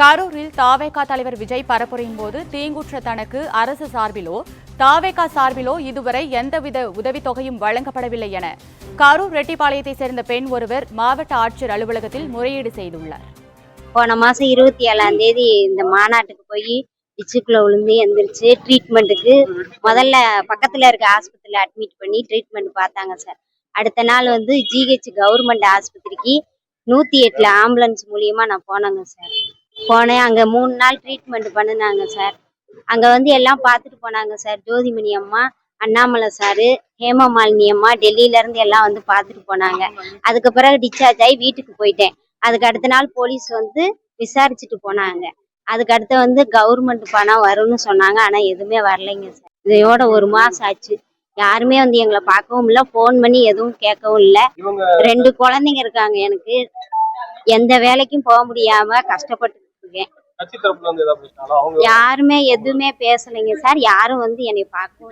கரூரில் தாவேகா தலைவர் விஜய் பரப்புரையின் போது தீங்குற்ற தனக்கு அரசு சார்பிலோ தாவேகா சார்பிலோ இதுவரை எந்தவித உதவித்தொகையும் வழங்கப்படவில்லை என கரூர் ரெட்டிப்பாளையத்தைச் சேர்ந்த பெண் ஒருவர் மாவட்ட ஆட்சியர் அலுவலகத்தில் முறையீடு செய்துள்ளார். போன மாசம் 27ஆம் தேதி இந்த மாநாட்டுக்கு போய் டிச்சுக்குள்ள விழுந்து எந்திரிச்சு ட்ரீட்மெண்ட்டுக்கு முதல்ல பக்கத்துல இருக்க ஆஸ்பத்திரியில அட்மிட் பண்ணி ட்ரீட்மெண்ட் பார்த்தாங்க சார். அடுத்த நாள் வந்து ஜிஹெச் கவர்மெண்ட் ஆஸ்பத்திரிக்கு 108 ஆம்புலன்ஸ் மூலியமா நான் போனேங்க சார். போனேன், அங்க 3 நாள் ட்ரீட்மெண்ட் பண்ணினாங்க சார். அங்க வந்து எல்லாம் பார்த்துட்டு போனாங்க சார். ஜோதிமணி அம்மா, அண்ணாமலை சாரு, ஹேமமாலினி அம்மா டெல்லியில இருந்து எல்லாம் வந்து பார்த்துட்டு போனாங்க. அதுக்கு பிறகு டிஸ்சார்ஜ் ஆகி வீட்டுக்கு போயிட்டேன். அதுக்கு அடுத்த நாள் போலீஸ் வந்து விசாரிச்சுட்டு போனாங்க. அதுக்கு அடுத்து வந்து கவர்மெண்ட் பணம் வரும்னு சொன்னாங்க. ஆனா எதுவுமே வரலைங்க சார். இதையோட 1 மாசம் ஆச்சு. யாருமே வந்து எங்களை பார்க்கவும் இல்லை, போன் பண்ணி எதுவும் கேட்கவும் இல்லை. 2 குழந்தைங்க இருக்காங்க எனக்கு. எந்த வேலைக்கும் போக முடியாம கஷ்டப்பட்டு இருக்கேன். யாருமே எதுவுமே பேசலைங்க சார். யாரும் வந்து என்னை பார்க்கவும்